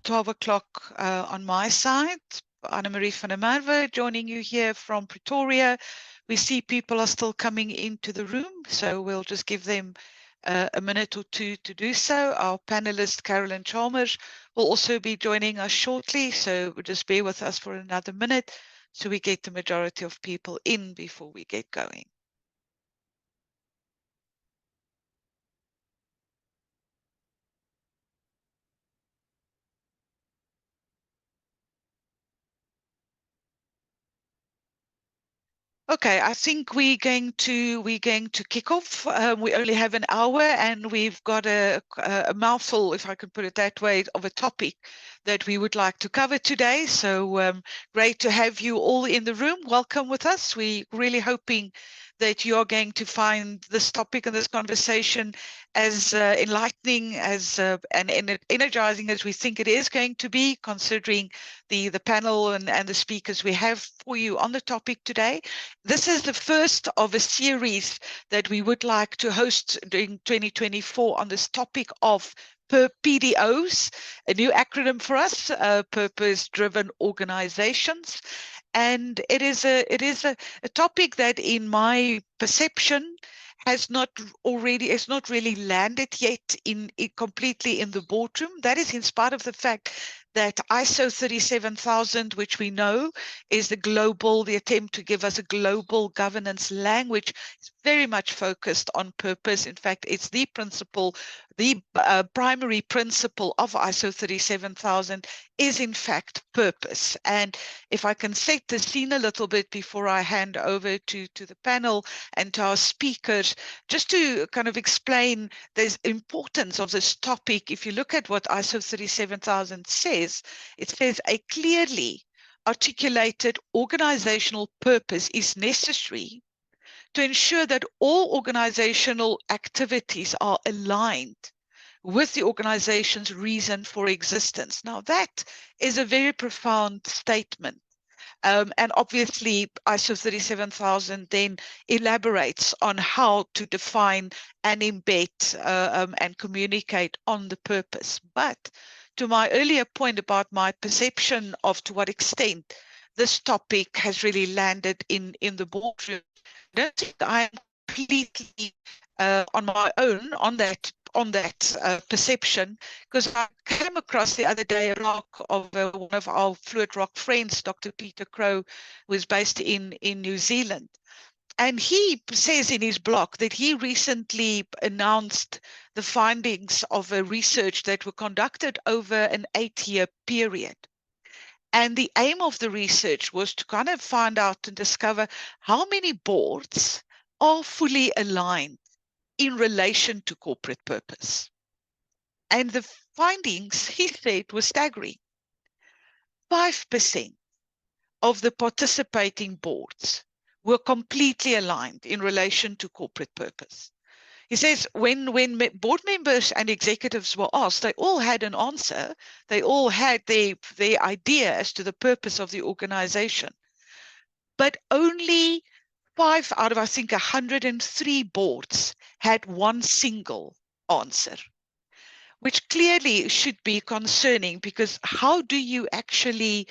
12 o'clock on my side. Anne-Marie van der Merwe joining you here from Pretoria. We see people are still coming into the room, so we'll just give them a minute or two to do so. Our panelist, Carolyn Chalmers, will also be joining us shortly, so just bear with us for another minute so we get the majority of people in before we get going. Okay, I think we're going to kick off. We only have an hour, and we've got a mouthful, if I could put it that way, of a topic that we would like to cover today. So great to have you all in the room. Welcome with us. We're really hoping that you are going to find this topic and this conversation as enlightening and energizing as we think it is going to be, considering the panel and the speakers we have for you on the topic today. This is the first of a series that we would like to host during 2024 on this topic of PDOs, a new acronym for us, purpose-driven organizations. And it is a topic that, in my perception, has not really landed yet completely in the boardroom. That is in spite of the fact that ISO 37000, which we know is the attempt to give us a global governance language, is very much focused on purpose. In fact, it's the primary principle of ISO 37000 is in fact purpose. And if I can set the scene a little bit before I hand over to the panel and to our speakers, just to kind of explain the importance of this topic. If you look at what ISO 37000 says, it says a clearly articulated organizational purpose is necessary to ensure that all organizational activities are aligned with the organization's reason for existence. Now, that is a very profound statement. And obviously, ISO 37000 then elaborates on how to define and embed and communicate on the purpose. But to my earlier point about my perception of to what extent this topic has really landed in the boardroom, I don't think I am completely on my own on that perception, because I came across the other day a blog of one of our FluidRock friends, Dr. Peter Crow, who is based in New Zealand. And he says in his blog that he recently announced the findings of a research that were conducted over an 8-year period. And the aim of the research was to kind of find out and discover how many boards are fully aligned in relation to corporate purpose. And the findings, he said, were staggering. 5% of the participating boards were completely aligned in relation to corporate purpose. He says when board members and executives were asked, they all had an answer. They all had their idea as to the purpose of the organization. But only 5 out of, I think, 103 boards had one single answer, which clearly should be concerning, because how do you actually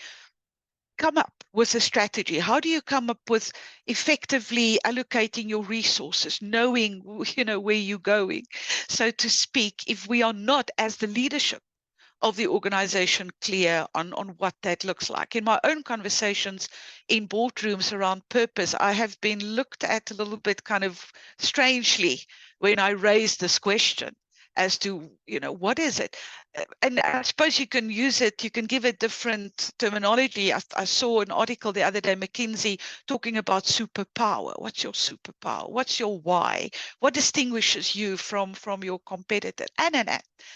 come up with a strategy? How do you come up with effectively allocating your resources, knowing, where you're going, so to speak, if we are not, as the leadership of the organization, clear on what that looks like? In my own conversations in boardrooms around purpose, I have been looked at a little bit kind of strangely when I raise this question as to, what is it? And I suppose you can use it, you can give it different terminology. I saw an article the other day, McKinsey, talking about superpower. What's your superpower? What's your why? What distinguishes you from your competitor? And.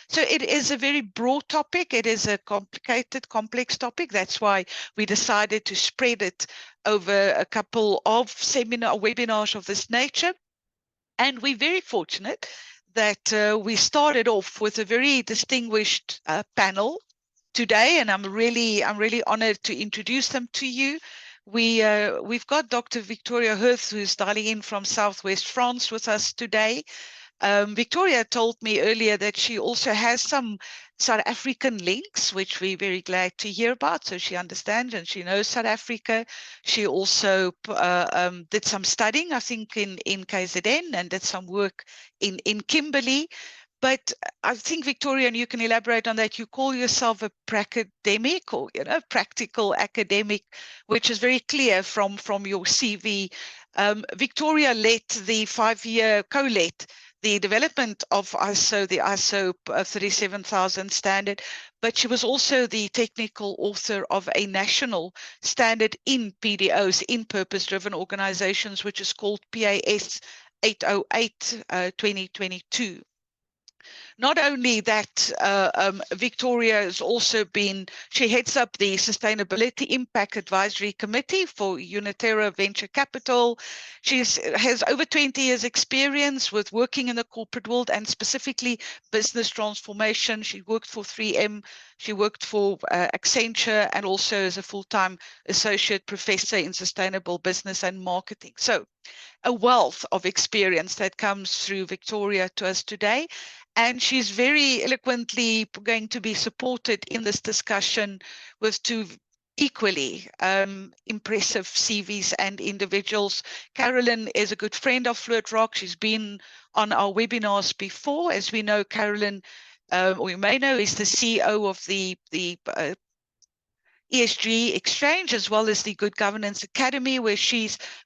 So it is a very broad topic. It is a complicated, complex topic. That's why we decided to spread it over a couple of webinars of this nature. And we're very fortunate that we started off with a very distinguished panel today, and I'm really honored to introduce them to you. We've got Dr. Victoria Hirth, who's dialing in from Southwest France with us today. Victoria told me earlier that she also has some South African links, which we're very glad to hear about. So she understands and she knows South Africa. She also did some studying, I think, in KZN, and did some work in Kimberley. But I think, Victoria, and you can elaborate on that, you call yourself a pracademic, or, practical academic, which is very clear from your CV. Victoria led the 5-year, co-led the development of the ISO 37000 standard, but she was also the technical author of a national standard in PDOs, in purpose-driven organizations, which is called PAS 808 2022. Not only that, Victoria has also she heads up the Sustainability Impact Advisory Committee for Unitera Venture Capital. She has over 20 years experience with working in the corporate world and specifically business transformation. She worked for 3M, she worked for Accenture, and also as a full-time associate professor in sustainable business and marketing. So a wealth of experience that comes through Victoria to us today. And she's very eloquently going to be supported in this discussion with two equally impressive CVs and individuals. Carolyn is a good friend of FluidRock. She's been on our webinars before. As we know, Carolyn, or you may know, is the CEO of the ESG Exchange, as well as the Good Governance Academy, where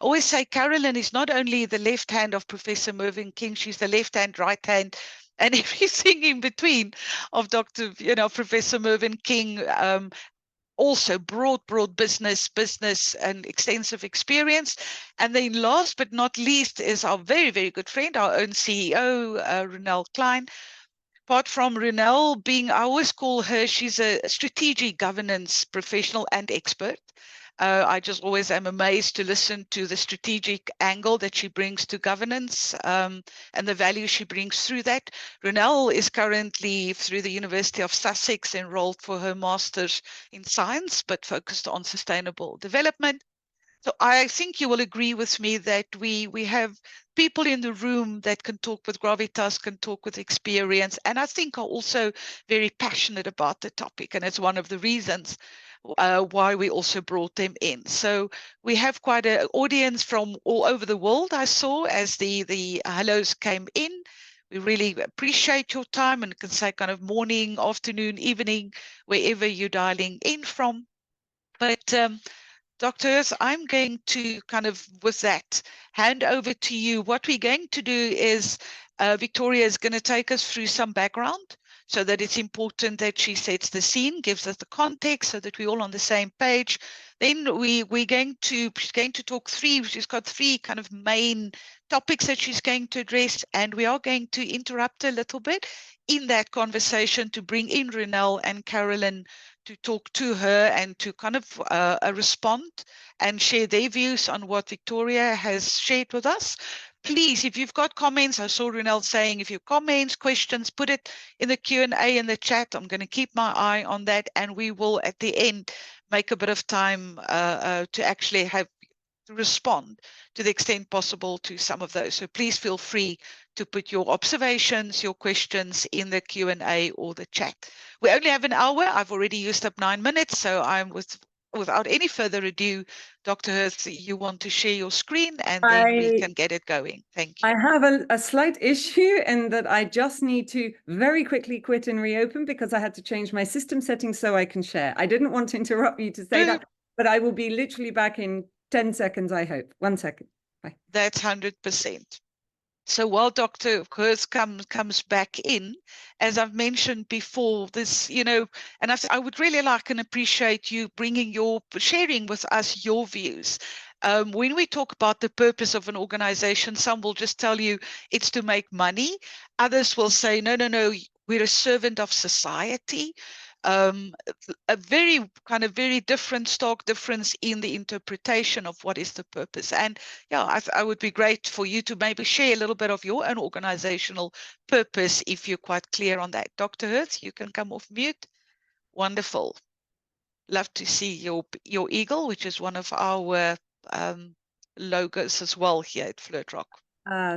always say Carolyn is not only the left hand of Professor Mervyn King, she's the left hand, right hand, and everything in between of Professor Mervyn King. Also broad business and extensive experience. And then last but not least is our very, very good friend, our own CEO, Ronelle Klein. Apart from Ronelle I always call her, she's a strategic governance professional and expert. I just always am amazed to listen to the strategic angle that she brings to governance and the value she brings through that. Ronelle is currently, through the University of Sussex, enrolled for her Master's in Science, but focused on sustainable development. So I think you will agree with me that we have people in the room that can talk with gravitas, can talk with experience, and I think are also very passionate about the topic. And it's one of the reasons why we also brought them in. So we have quite an audience from all over the world, I saw, as the hellos came in. We really appreciate your time, and can say kind of morning, afternoon, evening, wherever you're dialing in from. But Doctors, I'm going to with that, hand over to you. What we're going to do is Victoria is going to take us through some background, so that it's important that she sets the scene, gives us the context so that we're all on the same page. Then she's going to talk she's got three kind of main topics that she's going to address, and we are going to interrupt a little bit in that conversation to bring in Ronelle and Carolyn to talk to her and to kind of respond and share their views on what Victoria has shared with us. Please, if you've got comments, I saw Ronelle saying, if you have comments, questions, put it in the Q&A in the chat. I'm going to keep my eye on that, and we will at the end make a bit of time to actually respond to the extent possible to some of those. So please feel free to put your observations, your questions in the Q&A or the chat. We only have an hour. I've already used up 9 minutes, so without any further ado, Dr. Hirth, you want to share your screen and then we can get it going. Thank you. I have a slight issue in that I just need to very quickly quit and reopen because I had to change my system settings so I can share. I didn't want to interrupt you to say that, but I will be literally back in 10 seconds, I hope. 1 second. Bye. That's 100%. So while Dr. Hirth comes back in, as I've mentioned before, this, and I would really like and appreciate you sharing with us your views. When we talk about the purpose of an organization, some will just tell you it's to make money. Others will say, no, we're a servant of society. A very stark difference in the interpretation of what is the purpose. And yeah, I would be great for you to maybe share a little bit of your own organizational purpose if you're quite clear on that. Dr. Hirth, you can come off mute. Wonderful. Love to see your eagle, which is one of our logos as well here at FluidRock.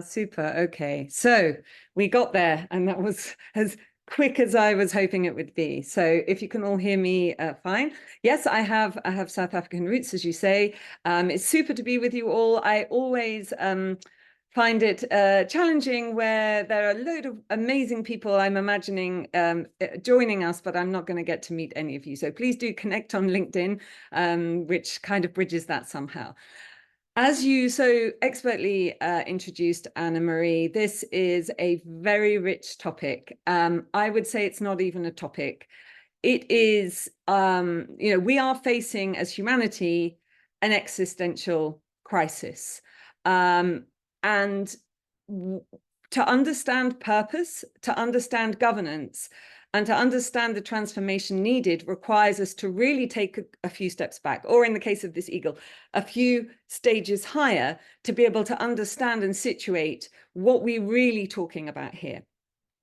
Super. Okay. So we got there, and that was as quick as I was hoping it would be. So if you can all hear me, fine. Yes, I have South African roots, as you say. It's super to be with you all. I always find it challenging where there are a load of amazing people I'm imagining joining us, but I'm not going to get to meet any of you. So please do connect on LinkedIn, which kind of bridges that somehow. As you so expertly introduced, Anna Marie, this is a very rich topic. I would say it's not even a topic. It is, we are facing as humanity an existential crisis. And to understand purpose, to understand governance, and to understand the transformation needed requires us to really take a few steps back, or in the case of this eagle, a few stages higher, to be able to understand and situate what we're really talking about here.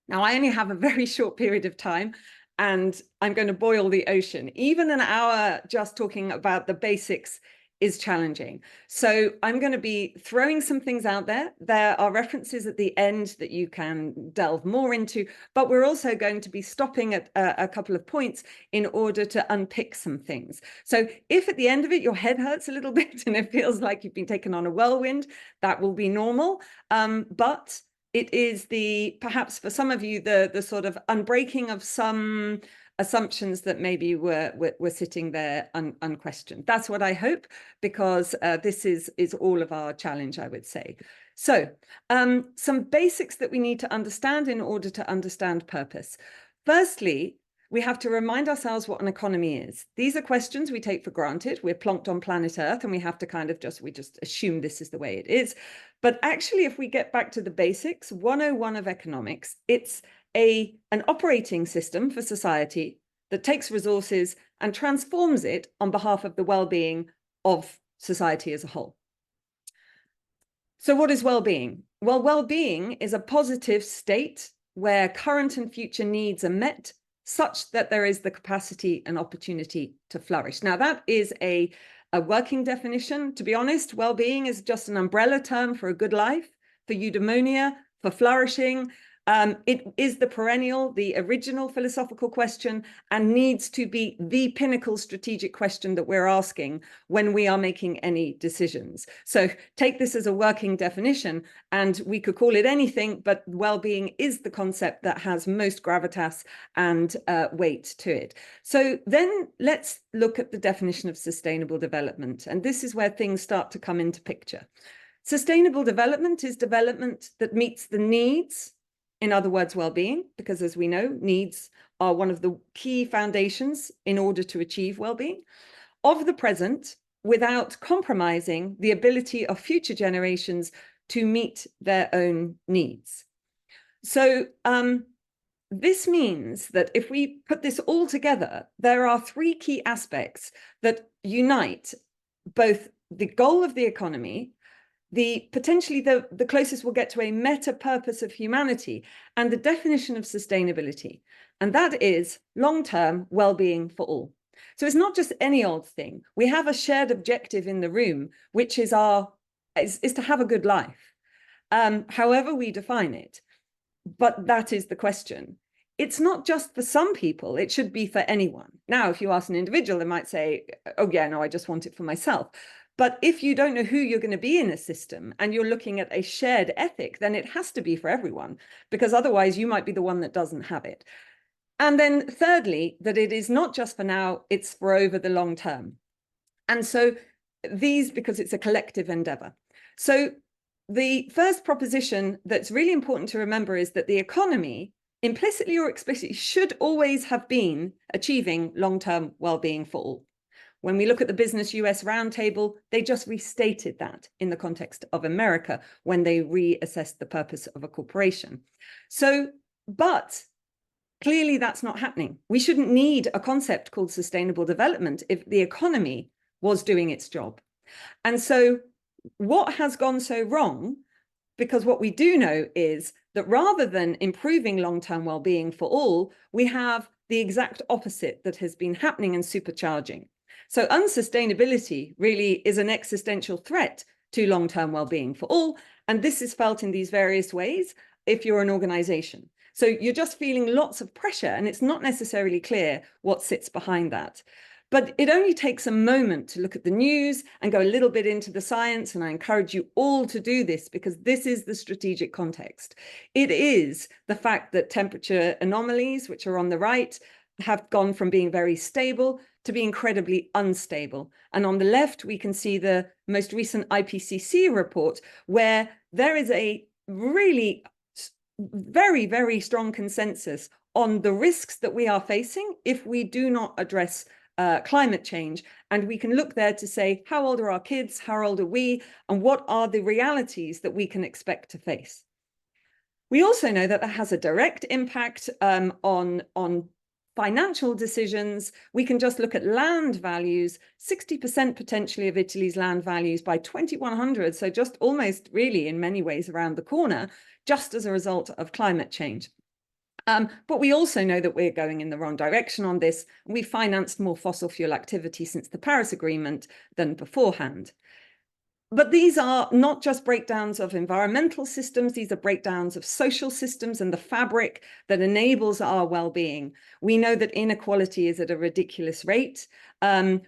Now, I only have a very short period of time, and I'm going to boil the ocean. Even an hour just talking about the basics is challenging. So I'm going to be throwing some things out there. There are references at the end that you can delve more into, but we're also going to be stopping at a couple of points in order to unpick some things. So if at the end of it your head hurts a little bit and it feels like you've been taken on a whirlwind, that will be normal. But it is perhaps for some of you, the sort of unbreaking of some assumptions that maybe were sitting there unquestioned. That's what I hope, because this is all of our challenge, I would say. So some basics that we need to understand in order to understand purpose. Firstly, we have to remind ourselves what an economy is. These are questions we take for granted. We're plonked on planet Earth, and we have to kind of just assume this is the way it is. But actually, if we get back to the basics, 101 of economics, it's an operating system for society that takes resources and transforms it on behalf of the well-being of society as a whole. So what is well-being? Well, well-being is a positive state where current and future needs are met, such that there is the capacity and opportunity to flourish. Now, that is a working definition. To be honest, well-being is just an umbrella term for a good life, for eudaimonia, for flourishing. It is the perennial, the original philosophical question, and needs to be the pinnacle strategic question that we're asking when we are making any decisions. So take this as a working definition, and we could call it anything, but well-being is the concept that has most gravitas and weight to it. So then let's look at the definition of sustainable development. And this is where things start to come into picture. Sustainable development is development that meets the needs, in other words, well-being, because as we know, needs are one of the key foundations in order to achieve well-being, of the present, without compromising the ability of future generations to meet their own needs. So this means that if we put this all together, there are three key aspects that unite both the goal of the economy, potentially the closest we'll get to a meta purpose of humanity, and the definition of sustainability. And that is long-term well-being for all. So it's not just any old thing. We have a shared objective in the room, which is to have a good life, however we define it. But that is the question. It's not just for some people, it should be for anyone. Now, if you ask an individual, they might say, oh yeah, no, I just want it for myself. But if you don't know who you're going to be in a system and you're looking at a shared ethic, then it has to be for everyone, because otherwise you might be the one that doesn't have it. And then thirdly, that it is not just for now, it's for over the long term. And so because it's a collective endeavor. So the first proposition that's really important to remember is that the economy, implicitly or explicitly, should always have been achieving long-term well-being for all. When we look at the Business US Roundtable, they just restated that in the context of America when they reassessed the purpose of a corporation. But clearly that's not happening. We shouldn't need a concept called sustainable development if the economy was doing its job. And so what has gone so wrong? Because what we do know is that rather than improving long-term well-being for all, we have the exact opposite that has been happening and supercharging. So unsustainability really is an existential threat to long-term well-being for all, And this is felt in these various ways if you're an organization. So you're just feeling lots of pressure, and it's not necessarily clear what sits behind that. But it only takes a moment to look at the news and go a little bit into the science. And I encourage you all to do this, because this is the strategic context. It is the fact that temperature anomalies, which are on the right, have gone from being very stable to be incredibly unstable. And on the left, we can see the most recent IPCC report, where there is a really very, very strong consensus on the risks that we are facing if we do not address climate change. And we can look there to say, how old are our kids? How old are we? And what are the realities that we can expect to face? We also know that that has a direct impact on financial decisions. We can just look at land values, 60% potentially of Italy's land values by 2100. So just almost really in many ways around the corner, just as a result of climate change. But we also know that we're going in the wrong direction on this. We financed more fossil fuel activity since the Paris Agreement than beforehand. But these are not just breakdowns of environmental systems, these are breakdowns of social systems and the fabric that enables our well-being. We know that inequality is at a ridiculous rate.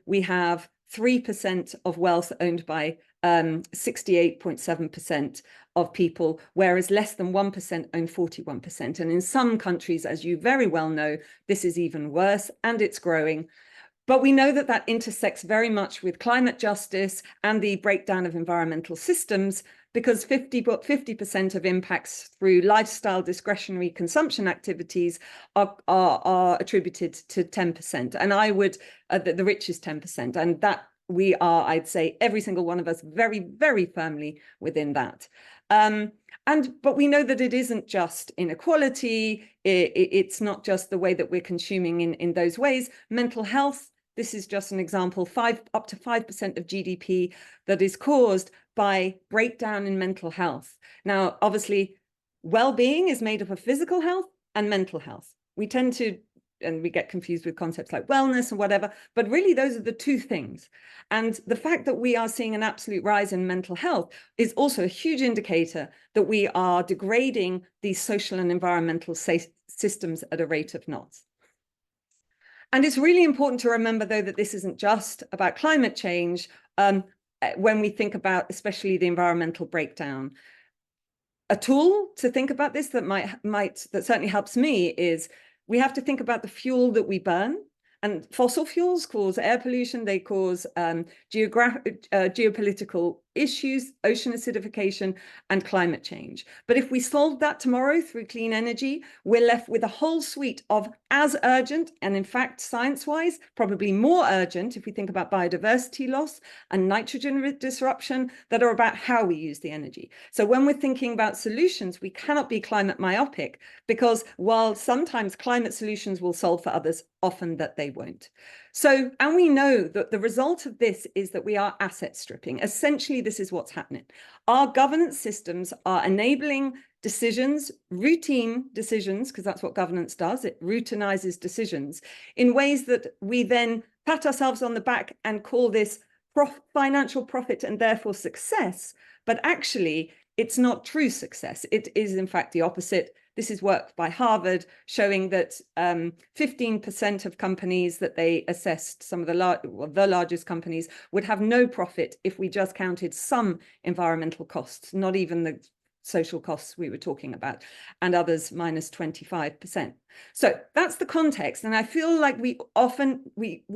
We have 3% of wealth owned by 68.7% of people, whereas less than 1% own 41%. And in some countries, as you very well know, this is even worse, and it's growing. But we know that that intersects very much with climate justice and the breakdown of environmental systems, because 50% of impacts through lifestyle discretionary consumption activities are attributed to 10%. And I would, the richest 10%. And that we are, I'd say, every single one of us very, very firmly within that. But we know that it isn't just inequality. It's not just the way that we're consuming in those ways. Mental health, this is just an example, up to 5% of GDP that is caused by breakdown in mental health. Now, obviously, well-being is made up of physical health and mental health. We tend to, and we get confused with concepts like wellness and whatever, but really those are the two things. And the fact that we are seeing an absolute rise in mental health is also a huge indicator that we are degrading these social and environmental systems at a rate of knots. And it's really important to remember, though, that this isn't just about climate change when we think about especially the environmental breakdown. A tool to think about this that that certainly helps me is we have to think about the fuel that we burn. And fossil fuels cause air pollution, they cause geopolitical issues, ocean acidification, and climate change. But if we solve that tomorrow through clean energy, we're left with a whole suite of as urgent, and in fact, science-wise, probably more urgent if we think about biodiversity loss and nitrogen disruption, that are about how we use the energy. So when we're thinking about solutions, we cannot be climate myopic, because while sometimes climate solutions will solve for others, often that they won't. So, and we know that the result of this is that we are asset stripping. Essentially, this is what's happening. Our governance systems are enabling decisions, routine decisions, because that's what governance does. It routinizes decisions in ways that we then pat ourselves on the back and call this financial profit and therefore success. But actually, it's not true success. It is, in fact, the opposite. This is work by Harvard showing that 15% of companies that they assessed, some of the largest companies, would have no profit if we just counted some environmental costs, not even the social costs we were talking about, and others minus 25%. So that's the context. And I feel like we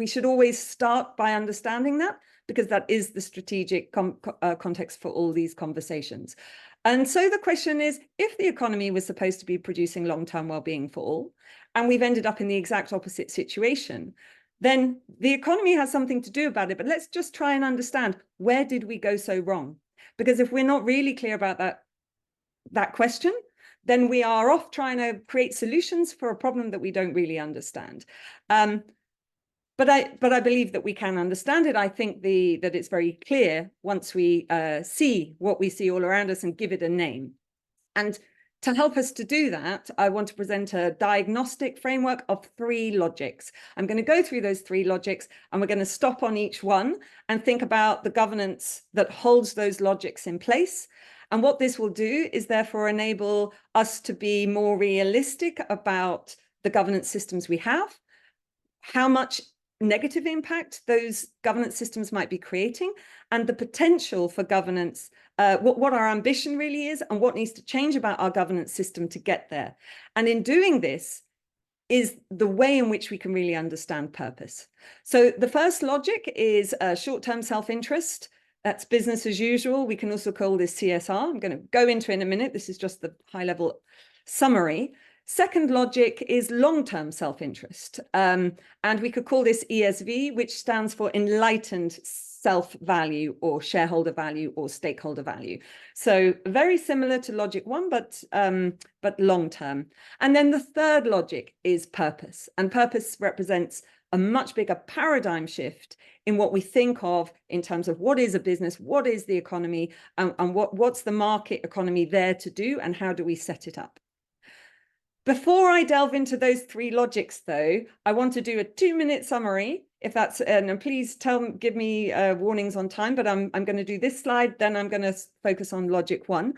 should always start by understanding that, because that is the strategic context for all these conversations. And so the question is, if the economy was supposed to be producing long-term well-being for all, and we've ended up in the exact opposite situation, then the economy has something to do about it. But let's just try and understand, where did we go so wrong? Because if we're not really clear about that question, then we are off trying to create solutions for a problem that we don't really understand. But I believe that we can understand it. I think that it's very clear once we see what we see all around us and give it a name. And to help us to do that, I want to present a diagnostic framework of 3 logics. I'm going to go through those 3 logics, and we're going to stop on each one and think about the governance that holds those logics in place. And what this will do is therefore enable us to be more realistic about the governance systems we have, how much negative impact those governance systems might be creating, and the potential for governance, what our ambition really is, and what needs to change about our governance system to get there. And in doing this is the way in which we can really understand purpose. So the first logic is short-term self-interest. That's business as usual. We can also call this CSR. I'm going to go into it in a minute. This is just the high-level summary. Second logic is long-term self-interest. And we could call this ESV, which stands for enlightened self-value or shareholder value or stakeholder value. So very similar to logic one, but long-term. And then the third logic is purpose. And purpose represents a much bigger paradigm shift in what we think of in terms of what is a business, what is the economy, and what's the market economy there to do, and how do we set it up. Before I delve into those three logics, though, I want to do a 2-minute summary. If that's, and please give me warnings on time, but I'm going to do this slide, then I'm going to focus on logic one.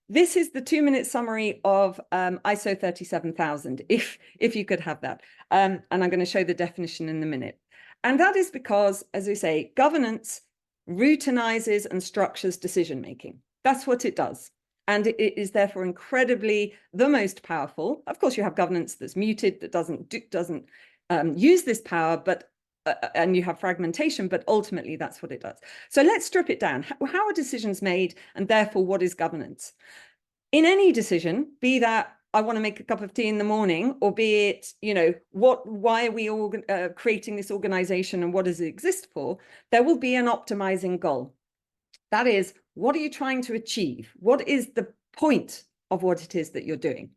This is the 2-minute summary of ISO 37000, if you could have that. And I'm going to show the definition in a minute. And that is because, as we say, governance routinizes and structures decision-making. That's what it does. And it is therefore incredibly the most powerful. Of course, you have governance that's muted, that doesn't use this power, but and you have fragmentation, but ultimately that's what it does. So let's strip it down. How are decisions made, and therefore what is governance? In any decision, be that I want to make a cup of tea in the morning, or be it, why are we all creating this organization and what does it exist for? There will be an optimizing goal. That is, what are you trying to achieve? What is the point of what it is that you're doing?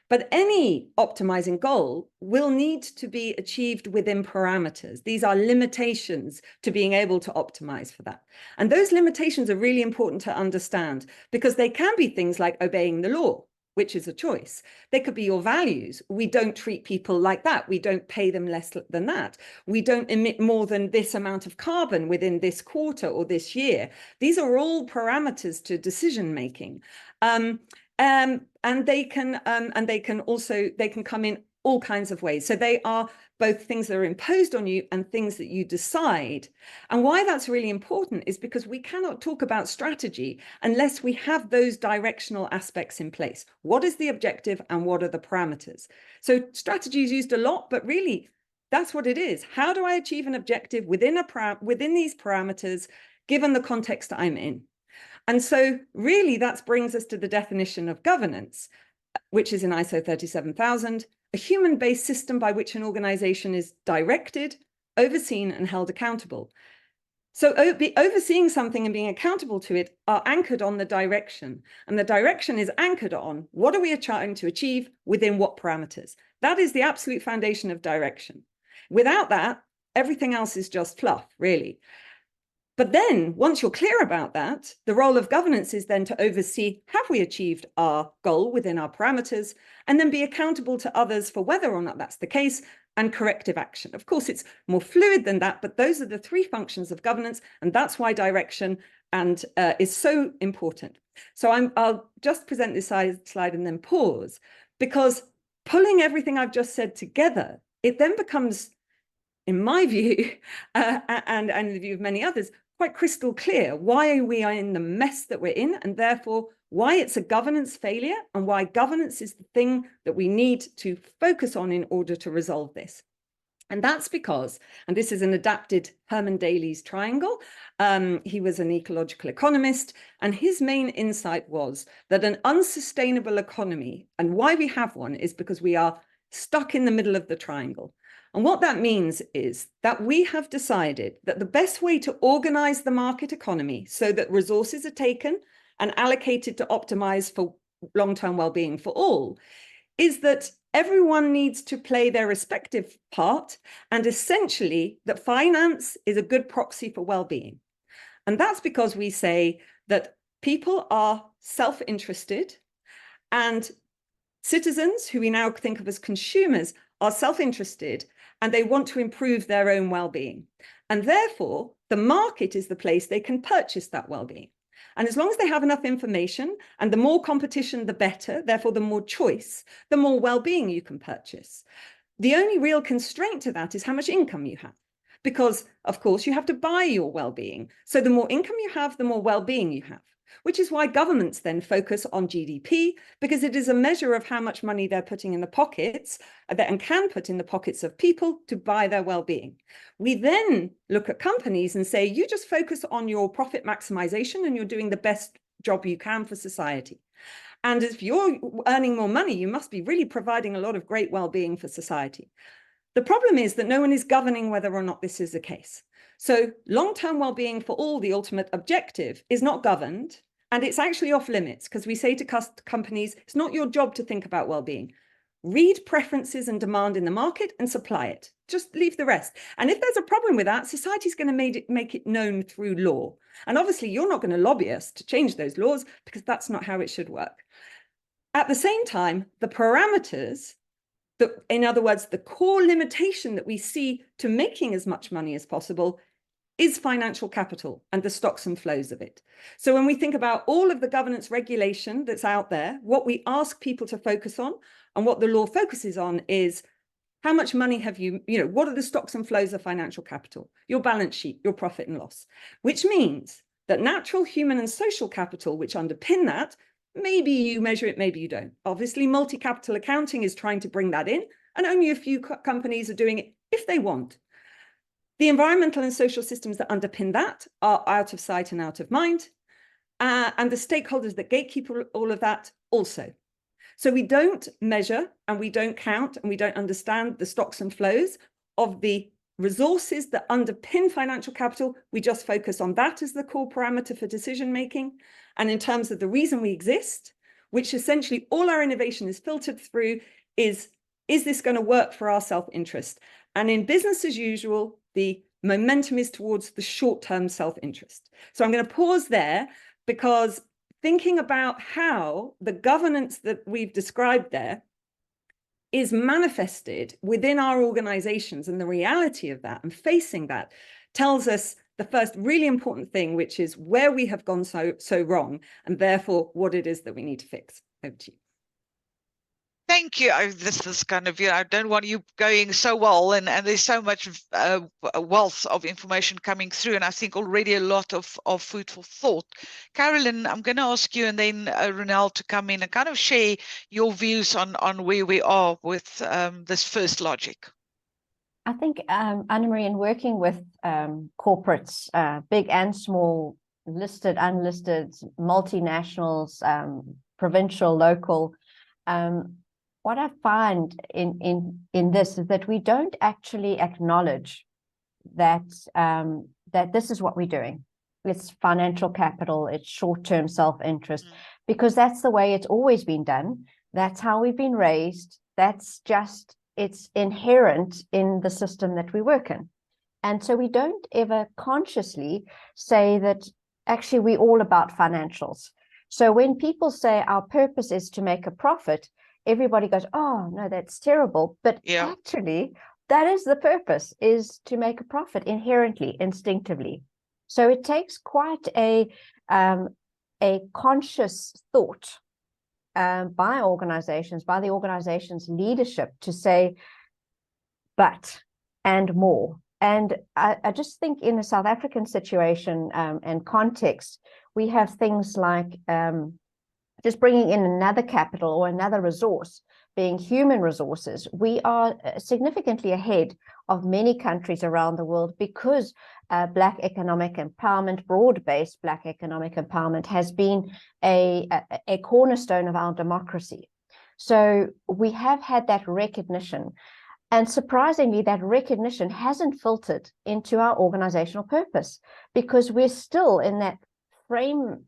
But any optimizing goal will need to be achieved within parameters. These are limitations to being able to optimize for that. And those limitations are really important to understand, because they can be things like obeying the law, which is a choice. They could be your values. We don't treat people like that. We don't pay them less than that. We don't emit more than this amount of carbon within this quarter or this year. These are all parameters to decision making. And they can come in all kinds of ways. So they are both things that are imposed on you and things that you decide. And why that's really important is because we cannot talk about strategy unless we have those directional aspects in place. What is the objective and what are the parameters? So strategy is used a lot, but really that's what it is. How do I achieve an objective within these parameters, given the context I'm in? And so really that brings us to the definition of governance, which is in ISO 37000, a human-based system by which an organization is directed, overseen, and held accountable. So overseeing something and being accountable to it are anchored on the direction. And the direction is anchored on what are we trying to achieve within what parameters. That is the absolute foundation of direction. Without that, everything else is just fluff, really. But then once you're clear about that, the role of governance is then to oversee, have we achieved our goal within our parameters, and then be accountable to others for whether or not that's the case, and corrective action. Of course, it's more fluid than that, but those are the three functions of governance, and that's why direction is so important. So I'll just present this slide and then pause, because pulling everything I've just said together, it then becomes, in my view, and in the view of many others, quite crystal clear why we are in the mess that we're in, and therefore why it's a governance failure, and why governance is the thing that we need to focus on in order to resolve this. And that's because, and this is an adapted Herman Daly's triangle, he was an ecological economist, and his main insight was that an unsustainable economy, and why we have one, is because we are stuck in the middle of the triangle. And what that means is that we have decided that the best way to organize the market economy so that resources are taken and allocated to optimize for long-term well-being for all is that everyone needs to play their respective part, and essentially that finance is a good proxy for well-being. And that's because we say that people are self-interested, and citizens, who we now think of as consumers, are self-interested, and they want to improve their own well-being. And therefore, the market is the place they can purchase that well-being. And as long as they have enough information, and the more competition, the better, therefore the more choice, the more well-being you can purchase. The only real constraint to that is how much income you have. Because, of course, you have to buy your well-being. So the more income you have, the more well-being you have, which is why governments then focus on GDP, because it is a measure of how much money they're putting in the pockets and can put in the pockets of people to buy their well-being. We then look at companies and say, you just focus on your profit maximization and you're doing the best job you can for society. And if you're earning more money, you must be really providing a lot of great well-being for society. The problem is that no one is governing whether or not this is the case. So long-term well-being for all, the ultimate objective, is not governed, and it's actually off limits, because we say to companies, it's not your job to think about well-being. Read preferences and demand in the market and supply it. Just leave the rest. And if there's a problem with that, society's going to make it known through law. And obviously, you're not going to lobby us to change those laws, because that's not how it should work. At the same time, the parameters, in other words, the core limitation that we see to making as much money as possible, is financial capital and the stocks and flows of it. So when we think about all of the governance regulation that's out there, what we ask people to focus on and what the law focuses on is how much money have you, what are the stocks and flows of financial capital, your balance sheet, your profit and loss, which means that natural, human and social capital, which underpin that, maybe you measure it, maybe you don't. Obviously, multi-capital accounting is trying to bring that in, and only a few companies are doing it if they want. The environmental and social systems that underpin that are out of sight and out of mind, and the stakeholders that gatekeep all of that also. So we don't measure and we don't count and we don't understand the stocks and flows of the resources that underpin financial capital. We just focus on that as the core parameter for decision making. And in terms of the reason we exist, which essentially all our innovation is filtered through, is this going to work for our self-interest? And in business as usual, the momentum is towards the short-term self-interest. So I'm going to pause there, because thinking about how the governance that we've described there is manifested within our organizations, and the reality of that and facing that tells us the first really important thing, which is where we have gone so wrong, and therefore what it is that we need to fix. Over to you. Thank you. This is kind of, I don't want you going so well, and there's so much wealth of information coming through, and I think already a lot of food for thought. Carolyn, I'm going to ask you and then Ronelle to come in and kind of share your views on where we are with this first logic. I think, Anna-Marie, in working with corporates, big and small, listed, unlisted, multinationals, provincial, local, what I find in this is that we don't actually acknowledge that that this is what we're doing. It's financial capital, it's short-term self-interest, because that's the way it's always been done. That's how we've been raised. That's just, it's inherent in the system that we work in. And so we don't ever consciously say that actually we're all about financials. So when people say our purpose is to make a profit, everybody goes, oh, no, that's terrible. But actually, that is the purpose, is to make a profit inherently, instinctively. So it takes quite a conscious thought by organizations, by the organization's leadership, to say, but, and more. And I just think in the South African situation and context, we have things like just bringing in another capital or another resource, being human resources. We are significantly ahead of many countries around the world because Black economic empowerment, broad-based Black economic empowerment, has been a cornerstone of our democracy. So we have had that recognition. And surprisingly, that recognition hasn't filtered into our organizational purpose, because we're still in that frame,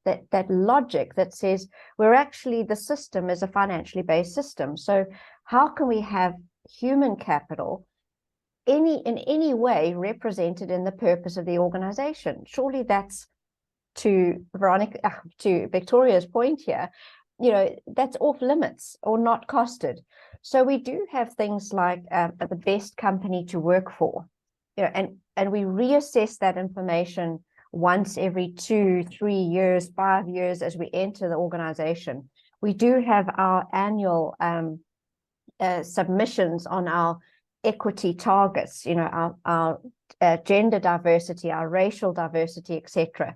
that logic that says we're actually, the system is a financially based system. So how can we have human capital in any way represented in the purpose of the organization? Surely that's, to Victoria's point here, that's off limits or not costed. So we do have things like the best company to work for, and we reassess that information once every 2, 3 years, 5 years as we enter the organization. We do have our annual submissions on our equity targets, you know, our gender diversity, our racial diversity, etc.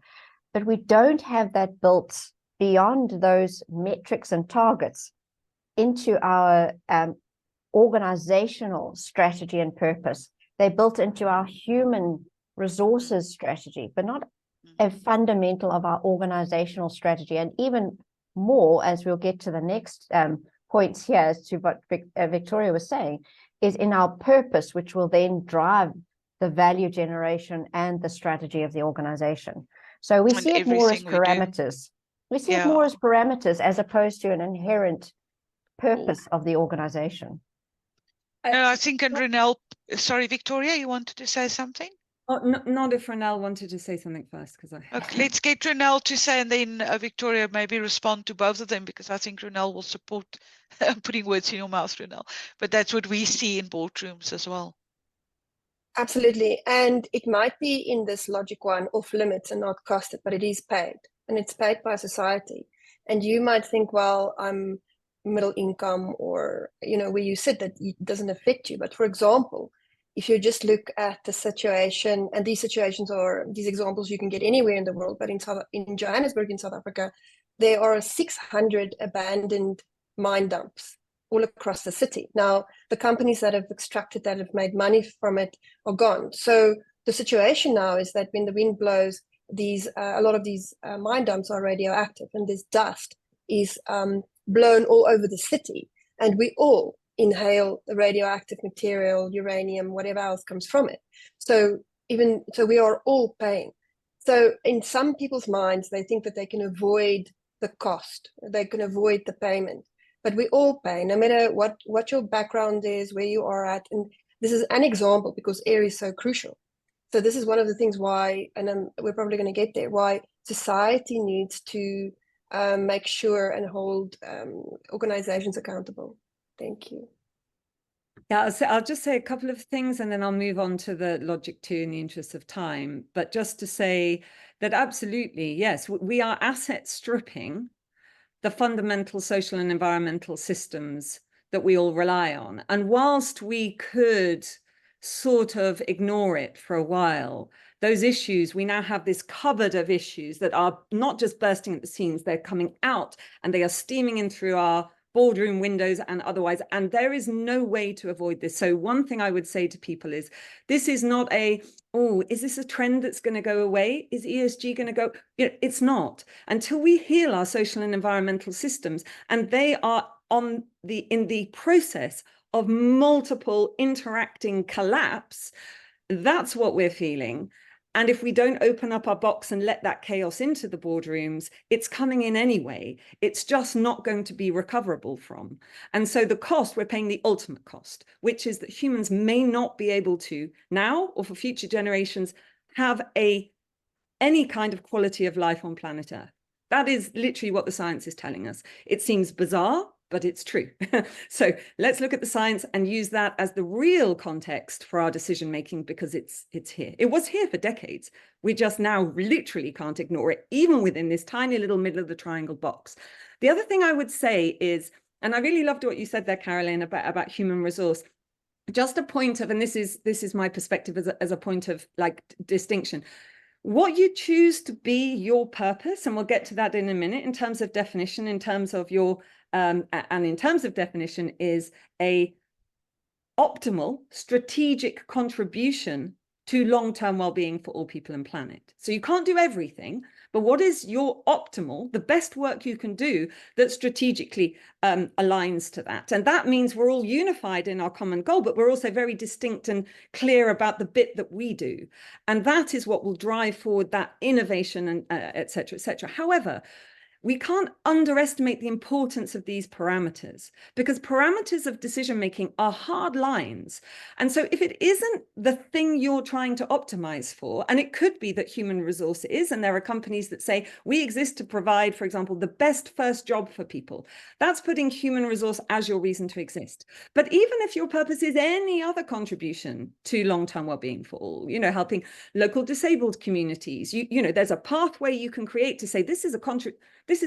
But we don't have that built beyond those metrics and targets into our organizational strategy and purpose. They're built into our human resources strategy, but not a fundamental of our organizational strategy. And even more, as we'll get to the next points here as to what Victoria was saying, is in our purpose, which will then drive the value generation and the strategy of the organization. So we see it more as parameters. We see it more as parameters as opposed to an inherent purpose of the organization. No, I think, and Ronelle, sorry, Victoria, you wanted to say something? Oh, not if Ronelle wanted to say something first, because Okay, let's get Ronelle to say, and then Victoria maybe respond to both of them, because I think Ronelle will support putting words in your mouth, Ronelle. But that's what we see in boardrooms as well. Absolutely, and it might be in this logic one off limits and not costed, but it is paid, and it's paid by society. And you might think, well, I'm middle income, or you know, where you said that it doesn't affect you. But for example, if you just look at the situation, and these situations are these examples you can get anywhere in the world, but in Johannesburg, in South Africa, there are 600 abandoned mine dumps all across the city. Now, the companies that have extracted that, have made money from it, are gone. So the situation now is that when the wind blows, these a lot of these mine dumps are radioactive, and this dust is blown all over the city, and we all inhale the radioactive material, uranium, whatever else comes from it. So we are all paying. So in some people's minds, they think that they can avoid the cost, they can avoid the payment, but we all pay, no matter what your background is, where you are at. And this is an example because air is so crucial. So this is one of the things why, and we're probably going to get there, why society needs to make sure and hold organizations accountable. Thank you. Yeah, I'll just say a couple of things, and then I'll move on to the logic 2 in the interest of time. But just to say that absolutely, yes, we are asset stripping the fundamental social and environmental systems that we all rely on. And whilst we could sort of ignore it for a while, those issues, we now have this cupboard of issues that are not just bursting at the seams, they're coming out and they are steaming in through our boardroom windows and otherwise, and there is no way to avoid this. So one thing I would say to people is, this is not a, oh, is this a trend that's going to go away? Is ESG going to go? You know, it's not. Until we heal our social and environmental systems, and they are in the process of multiple interacting collapse, that's what we're feeling. And if we don't open up our box and let that chaos into the boardrooms, it's coming in anyway. It's just not going to be recoverable from. And so the cost, we're paying the ultimate cost, which is that humans may not be able to now or for future generations have any kind of quality of life on planet Earth. That is literally what the science is telling us. It seems bizarre, but it's true. So let's look at the science and use that as the real context for our decision making, because it's here. It was here for decades. We just now literally can't ignore it, even within this tiny little middle of the triangle box. The other thing I would say is, and I really loved what you said there, Caroline, about human resource. Just a point of, and this is my perspective as a point of like distinction. What you choose to be your purpose, and we'll get to that in a minute, in terms of definition, in terms of your and in terms of definition, is a optimal strategic contribution to long-term well-being for all people and planet. So you can't do everything, but what is your optimal, the best work you can do that strategically aligns to that? And that means we're all unified in our common goal, but we're also very distinct and clear about the bit that we do. And that is what will drive forward that innovation and et cetera, et cetera. However, we can't underestimate the importance of these parameters, because parameters of decision-making are hard lines. And so if it isn't the thing you're trying to optimize for, and it could be that human resource is, and there are companies that say, we exist to provide, for example, the best first job for people. That's putting human resource as your reason to exist. But even if your purpose is any other contribution to long-term well-being for all, you know, helping local disabled communities, you know, there's a pathway you can create to say, this is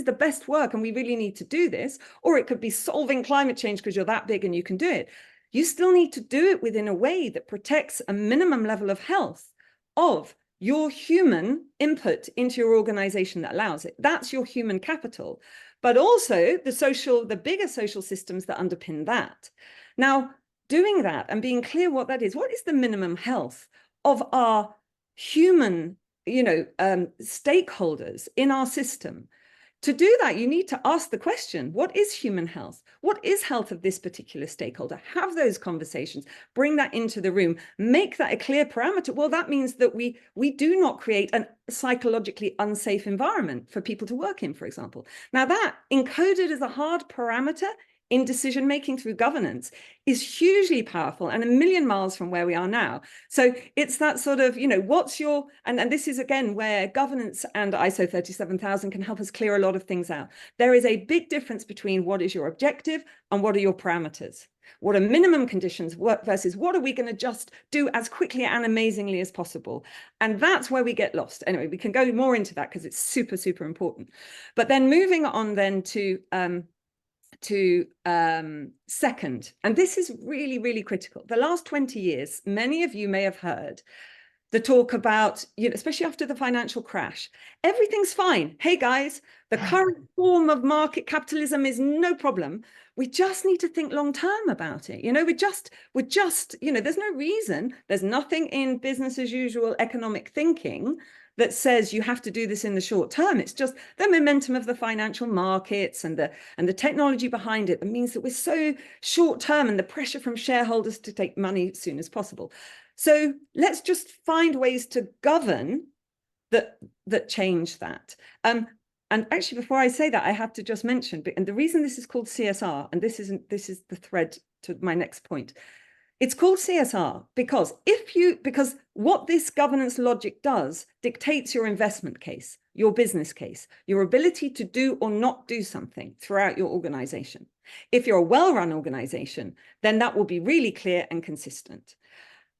the best work and we really need to do this. Or it could be solving climate change because you're that big and you can do it. You still need to do it within a way that protects a minimum level of health of your human input into your organization that allows it. That's your human capital, but also the bigger social systems that underpin that. Now, doing that and being clear what that is, what is the minimum health of our human, you know, stakeholders in our system? To do that, you need to ask the question, what is human health? What is health of this particular stakeholder? Have those conversations, bring that into the room, make that a clear parameter. Well, that means that we do not create a psychologically unsafe environment for people to work in, for example. Now that encoded as a hard parameter in decision-making through governance is hugely powerful and a million miles from where we are now. So it's that sort of, you know, what's your, and this is again where governance and ISO 37000 can help us clear a lot of things out. There is a big difference between what is your objective and what are your parameters. What are minimum conditions versus what are we going to just do as quickly and amazingly as possible? And that's where we get lost. Anyway, we can go more into that because it's super, super important. But then moving on then to second, and this is really, really critical. The last 20 years, many of you may have heard the talk about, you know, especially after the financial crash, everything's fine. Hey guys, the current form of market capitalism is no problem. We just need to think long term about it. You know, we're just, you know, there's no reason, there's nothing in business as usual economic thinking that says you have to do this in the short term. It's just the momentum of the financial markets and the technology behind it that means that we're so short term, and the pressure from shareholders to take money as soon as possible. So let's just find ways to govern that change that. And actually, before I say that, I have to just mention, and the reason this is called CSR, and this is the thread to my next point. It's called CSR because because what this governance logic does dictates your investment case, your business case, your ability to do or not do something throughout your organization. If you're a well-run organization, then that will be really clear and consistent.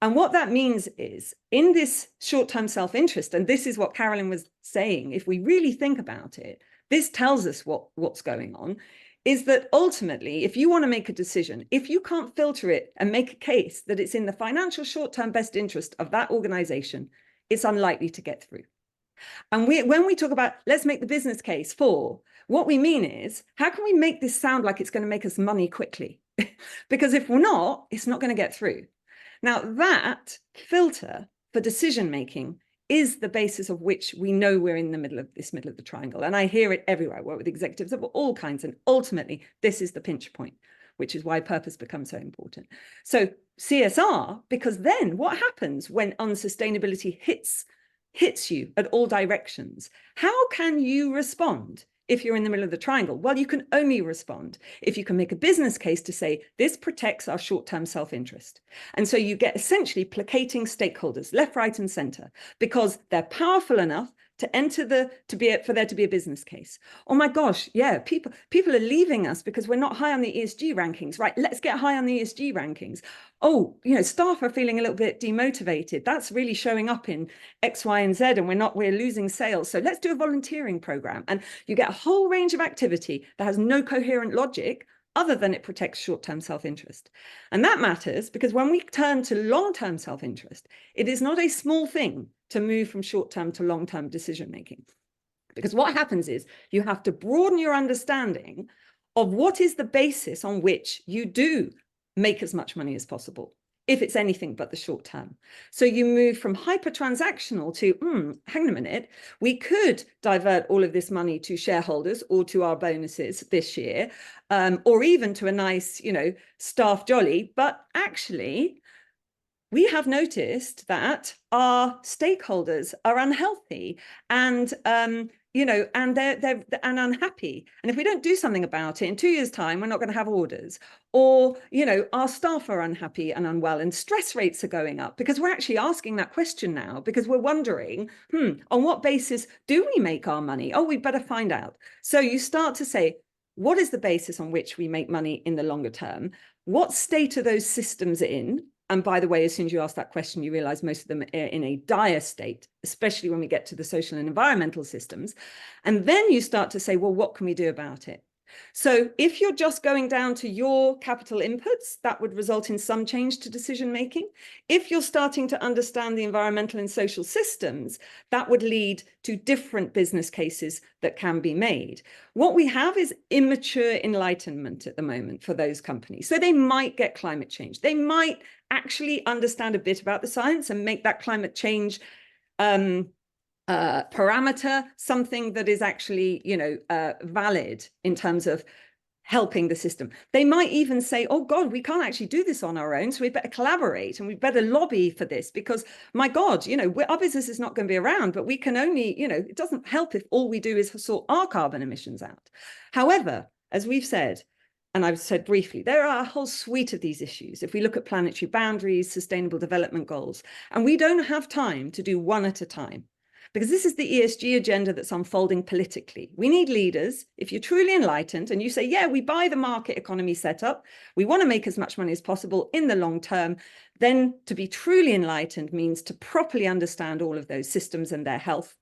And what that means is, in this short-term self-interest, and this is what Carolyn was saying, if we really think about it, this tells us what's going on, is that ultimately, if you want to make a decision, if you can't filter it and make a case that it's in the financial short-term best interest of that organization, it's unlikely to get through. And when we talk about, let's make the business case for, what we mean is, how can we make this sound like it's going to make us money quickly? Because if we're not, it's not going to get through. Now, that filter for decision-making is the basis of which we know we're in the middle of the triangle. And I hear it everywhere. I work with executives of all kinds. And ultimately, this is the pinch point, which is why purpose becomes so important. So CSR, because then what happens when unsustainability hits you at all directions? How can you respond if you're in the middle of the triangle? Well, you can only respond if you can make a business case to say, this protects our short-term self-interest. And so you get essentially placating stakeholders, left, right, and center, because they're powerful enough to enter for there to be a business case. Oh my gosh, yeah, people are leaving us because we're not high on the ESG rankings, right? Let's get high on the ESG rankings. Oh, you know, staff are feeling a little bit demotivated. That's really showing up in X, Y, and Z, and we're losing sales. So let's do a volunteering program. And you get a whole range of activity that has no coherent logic other than it protects short-term self-interest. And that matters because when we turn to long-term self-interest, it is not a small thing to move from short-term to long-term decision-making. Because what happens is you have to broaden your understanding of what is the basis on which you do make as much money as possible, if it's anything but the short term. So you move from hyper-transactional to, hang on a minute, we could divert all of this money to shareholders or to our bonuses this year, or even to a nice, you know, staff jolly, but actually, we have noticed that our stakeholders are unhealthy and you know, and they're unhappy. And if we don't do something about it, in 2 years' time, we're not going to have orders. Or, you know, our staff are unhappy and unwell, and stress rates are going up, because we're actually asking that question now, because we're wondering, on what basis do we make our money? Oh, we better find out. So you start to say, what is the basis on which we make money in the longer term? What state are those systems in? And by the way, as soon as you ask that question, you realize most of them are in a dire state, especially when we get to the social and environmental systems. And then you start to say, well, what can we do about it? So if you're just going down to your capital inputs, that would result in some change to decision making. If you're starting to understand the environmental and social systems, that would lead to different business cases that can be made. What we have is immature enlightenment at the moment for those companies. So they might get climate change. They might actually understand a bit about the science and make that climate change parameter something that is actually, you know, valid in terms of helping the system. They might even say, oh God, we can't actually do this on our own, so we better collaborate and we better lobby for this, because my God, you know, our business is not going to be around, but we can only, you know, it doesn't help if all we do is sort our carbon emissions out. However, as we've said, and I've said briefly, there are a whole suite of these issues. If we look at planetary boundaries, sustainable development goals, and we don't have time to do one at a time, because this is the ESG agenda that's unfolding politically. We need leaders. If you're truly enlightened and you say, yeah, we buy the market economy setup, we want to make as much money as possible in the long term, then to be truly enlightened means to properly understand all of those systems and their health,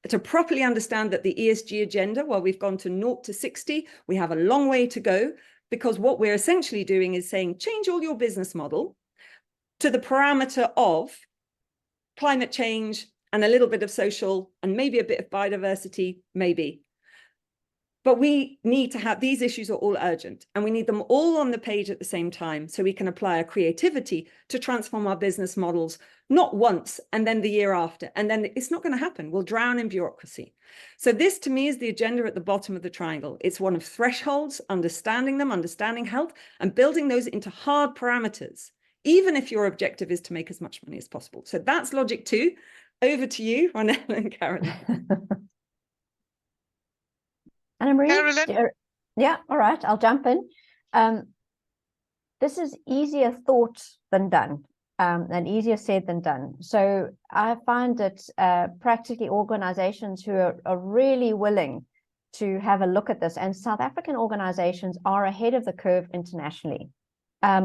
to properly understand that the ESG agenda, while we've gone to 0 to 60, we have a long way to go, because what we're essentially doing is saying, change all your business model to the parameter of climate change and a little bit of social and maybe a bit of biodiversity, maybe. But we need to have, these issues are all urgent, and we need them all on the page at the same time, so we can apply our creativity to transform our business models, not once and then the year after, and then it's not going to happen. We'll drown in bureaucracy. So this to me is the agenda at the bottom of the triangle. It's one of thresholds, understanding them, understanding health, and building those into hard parameters, even if your objective is to make as much money as possible. So that's logic 2. Over to you, Ronelle and Carolyn. Anna-Marie? Carolyn? Yeah, all right, I'll jump in. This is easier thought than done, and easier said than done. So I find that practically organizations who are really willing to have a look at this, and South African organizations are ahead of the curve internationally.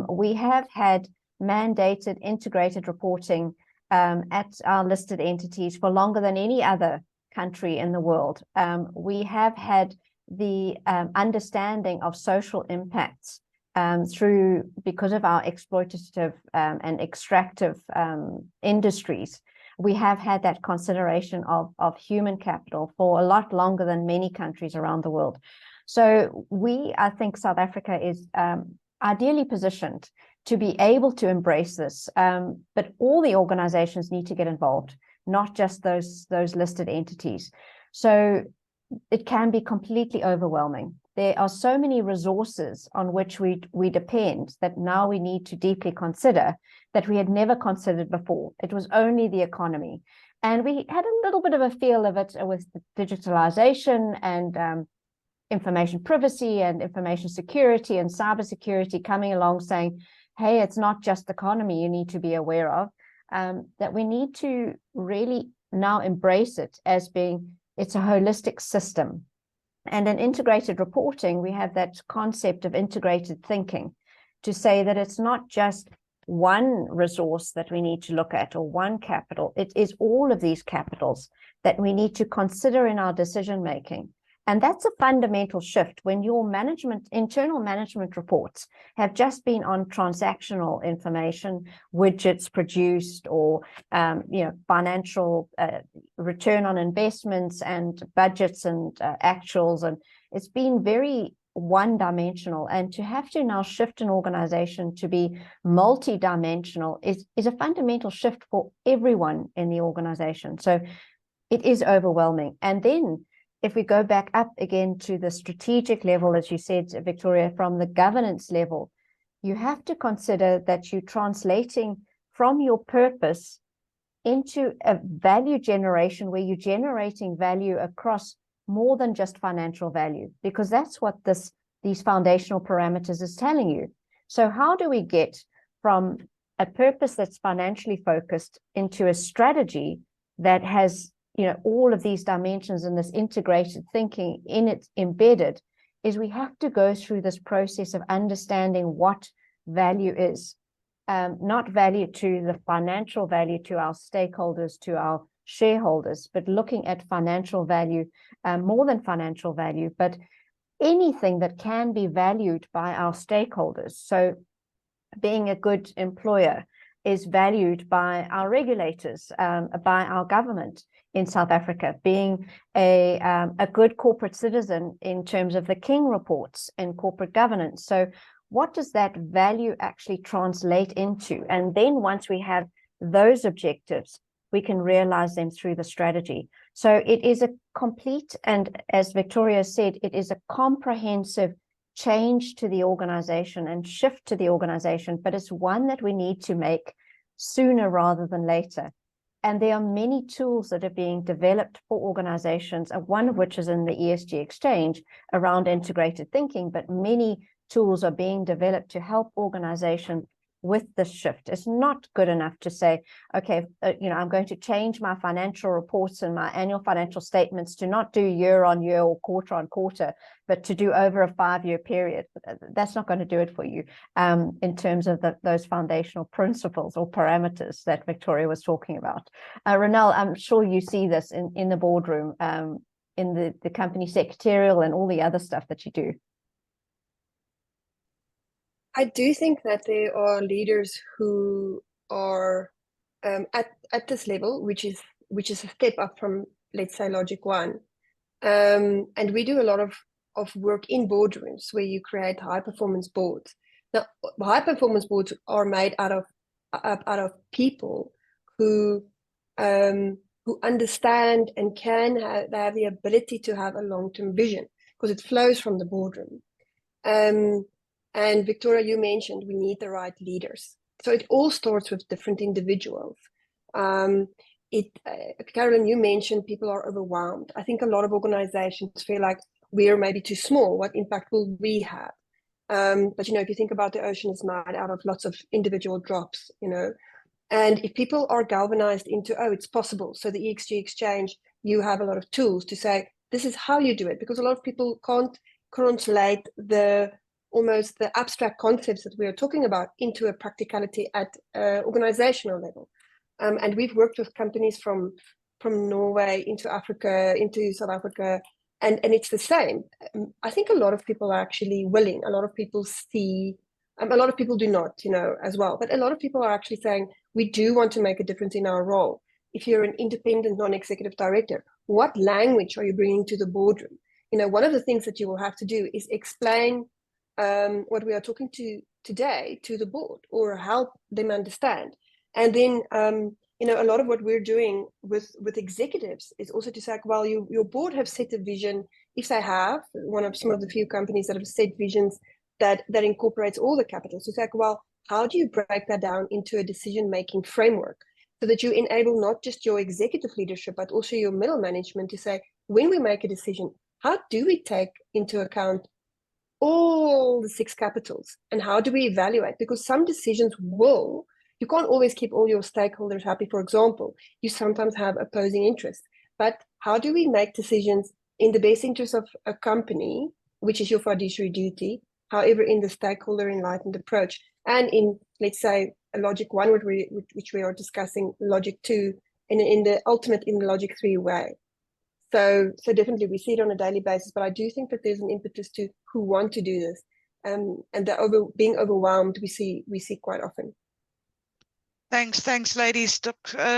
We have had mandated integrated reporting at our listed entities for longer than any other country in the world. We have had the understanding of social impacts because of our exploitative and extractive industries. We have had that consideration of human capital for a lot longer than many countries around the world. So I think South Africa is ideally positioned to be able to embrace this, but all the organizations need to get involved, not just those listed entities. So it can be completely overwhelming. There are so many resources on which we depend that now we need to deeply consider that we had never considered before. It was only the economy. And we had a little bit of a feel of it with digitalization and information privacy and information security and cybersecurity coming along saying, hey, it's not just the economy you need to be aware of, that we need to really now embrace it as being, it's a holistic system. And in integrated reporting, we have that concept of integrated thinking to say that it's not just one resource that we need to look at or one capital. It is all of these capitals that we need to consider in our decision making. And that's a fundamental shift when your internal management reports have just been on transactional information, widgets produced, or financial return on investments and budgets and actuals, and it's been very one-dimensional. And to have to now shift an organization to be multi-dimensional is a fundamental shift for everyone in the organization. So it is overwhelming. And then if we go back up again to the strategic level, as you said, Victoria, from the governance level, you have to consider that you're translating from your purpose into a value generation where you're generating value across more than just financial value, because that's what these foundational parameters is telling you. So how do we get from a purpose that's financially focused into a strategy that has, you know, all of these dimensions and this integrated thinking in it embedded? Is we have to go through this process of understanding what value is. Not value to the financial value to our stakeholders, to our shareholders, but looking at financial value, more than financial value, but anything that can be valued by our stakeholders. So being a good employer is valued by our regulators, by our government in South Africa, being a good corporate citizen in terms of the King reports and corporate governance. So what does that value actually translate into? And then once we have those objectives, we can realize them through the strategy. So it is a complete, and as Victoria said, it is a comprehensive change to the organization and shift to the organization, but it's one that we need to make sooner rather than later. And there are many tools that are being developed for organizations, one of which is in the ESG exchange around integrated thinking, but many tools are being developed to help organizations with this shift. It's not good enough to say, okay, you know, I'm going to change my financial reports and my annual financial statements to not do year on year or quarter on quarter, but to do over a 5-year period. That's not going to do it for you in terms of those foundational principles or parameters that Victoria was talking about. Ronelle, I'm sure you see this in the boardroom, in the company secretarial and all the other stuff that you do. I do think that there are leaders who are at this level, which is a step up from, let's say, Logic 1. And we do a lot of work in boardrooms where you create high performance boards. Now, high performance boards are made out of people who understand and they have the ability to have a long-term vision, because it flows from the boardroom. And Victoria, you mentioned we need the right leaders. So it all starts with different individuals. Carolyn, you mentioned people are overwhelmed. I think a lot of organizations feel like we're maybe too small. What impact will we have? But, you know, if you think about the ocean is made out of lots of individual drops, you know, and if people are galvanized into, oh, it's possible. So the EXG exchange, you have a lot of tools to say, this is how you do it, because a lot of people can't translate almost the abstract concepts that we are talking about into a practicality at organizational level. And we've worked with companies from Norway into Africa, into South Africa, and it's the same. I think a lot of people are actually willing. A lot of people see, a lot of people do not, you know, as well. But a lot of people are actually saying, we do want to make a difference in our role. If you're an independent non-executive director, what language are you bringing to the boardroom? You know, one of the things that you will have to do is explain what we are talking to today to the board, or help them understand. And then, you know, a lot of what we're doing with executives is also to say, well, your board have set a vision. If they have, some of the few companies that have set visions that incorporates all the capital. So it's like, well, how do you break that down into a decision-making framework so that you enable not just your executive leadership, but also your middle management to say, when we make a decision, how do we take into account all the 6 capitals, and how do we evaluate? Because some decisions you can't always keep all your stakeholders happy. For example, you sometimes have opposing interests, but how do we make decisions in the best interest of a company, which is your fiduciary duty, however, in the stakeholder enlightened approach, and in, let's say, a Logic 1, which we are discussing, Logic 2, and in the ultimate in Logic 3 way. So definitely we see it on a daily basis, but I do think that there's an impetus to who want to do this, and being overwhelmed we see quite often. Thanks, ladies.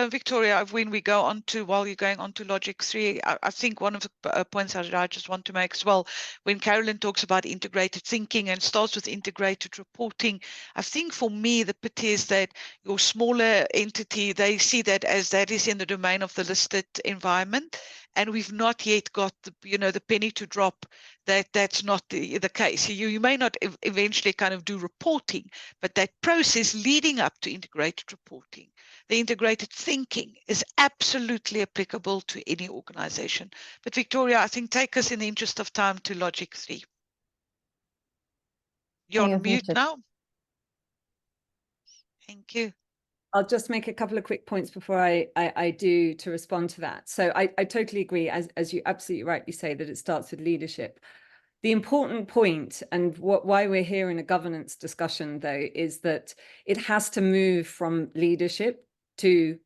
Victoria, when we go on to, while you're going on to Logic 3, I think one of the points that I just want to make as well, when Carolyn talks about integrated thinking and starts with integrated reporting, I think for me, the pity is that your smaller entity, they see that as that is in the domain of the listed environment. and we've not yet got the, the penny to drop that that's not the case. You may not eventually kind of do reporting, but that process leading up to integrated reporting, the integrated thinking, is absolutely applicable to any organization. But Victoria, I think take us in the interest of time to logic 3. You're on mute now. Thank you. I'll just make a couple of quick points before I do to respond to that. So I totally agree, as you absolutely rightly say, that it starts with leadership. The important point, and why we're here in a governance discussion, though, is that it has to move from leadership to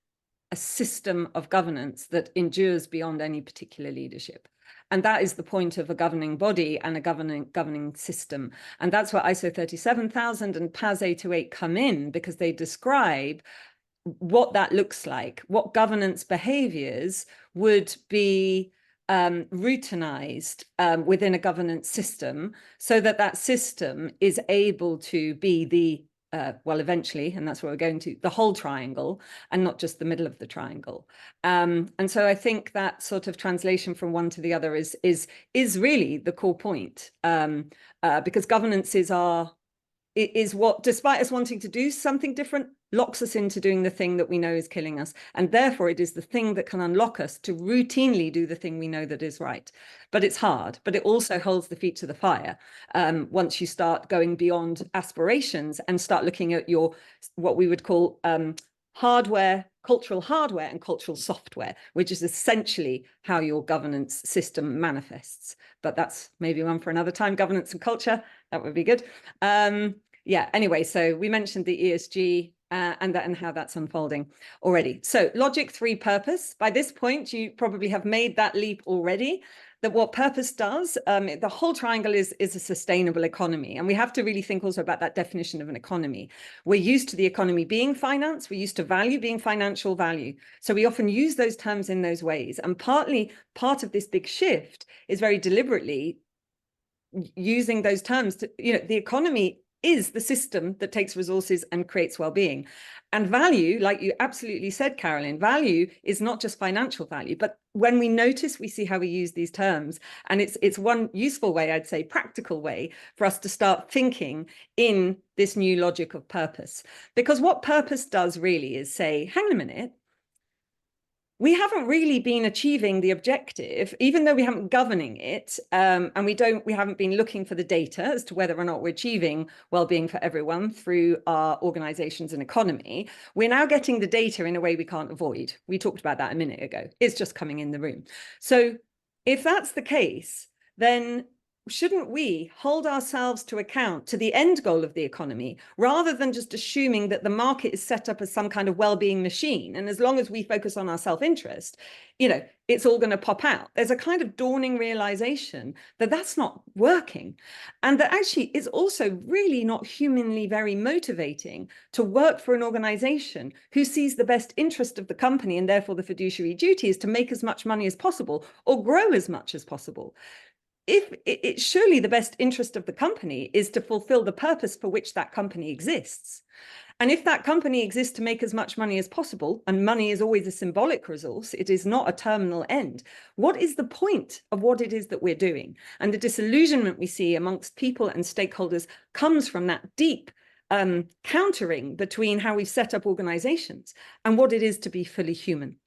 a system of governance that endures beyond any particular leadership. And that is the point of a governing body and a governing system. And that's where ISO 37000 and PAS 828 come in, because they describe what that looks like, what governance behaviors would be routinized within a governance system, so that that system is able to be the well, eventually, and that's what we're going to, the whole triangle, and not just the middle of the triangle. And so I think that sort of translation from one to the other is really the core point, because governance is what, despite us wanting to do something different, locks us into doing the thing that we know is killing us. And therefore, it is the thing that can unlock us to routinely do the thing we know that is right. But it's hard, but it also holds the feet to the fire once you start going beyond aspirations and start looking at your, what we would call hardware, cultural hardware and cultural software, which is essentially how your governance system manifests. But that's maybe one for another time, governance and culture, that would be good. Yeah, anyway, so we mentioned the ESG and how that's unfolding already. So logic 3, purpose. By this point, you probably have made that leap already, that what purpose does, the whole triangle is a sustainable economy. And we have to really think also about that definition of an economy. We're used to the economy being finance. We're used to value being financial value. So we often use those terms in those ways. And part of this big shift is very deliberately using those terms to, the economy is the system that takes resources and creates well-being. And value, like you absolutely said, Carolyn, value is not just financial value, but when we notice, we see how we use these terms. And it's one useful way, I'd say, practical way for us to start thinking in this new logic of purpose. Because what purpose does really is say, hang on a minute, we haven't really been achieving the objective, even though we haven't governing it, and we haven't been looking for the data as to whether or not we're achieving well-being for everyone through our organizations and economy. We're now getting the data in a way we can't avoid. We talked about that a minute ago. It's just coming in the room. So if that's the case, then shouldn't we hold ourselves to account to the end goal of the economy, rather than just assuming that the market is set up as some kind of well-being machine, and as long as we focus on our self-interest, it's all going to pop out? There's a kind of dawning realization that that's not working, and that actually is also really not humanly very motivating to work for an organization who sees the best interest of the company, and therefore the fiduciary duty is to make as much money as possible or grow as much as possible. If it's surely the best interest of the company is to fulfill the purpose for which that company exists. And if that company exists to make as much money as possible, and money is always a symbolic resource, it is not a terminal end, what is the point of what it is that we're doing? And the disillusionment we see amongst people and stakeholders comes from that deep countering between how we've set up organizations and what it is to be fully human.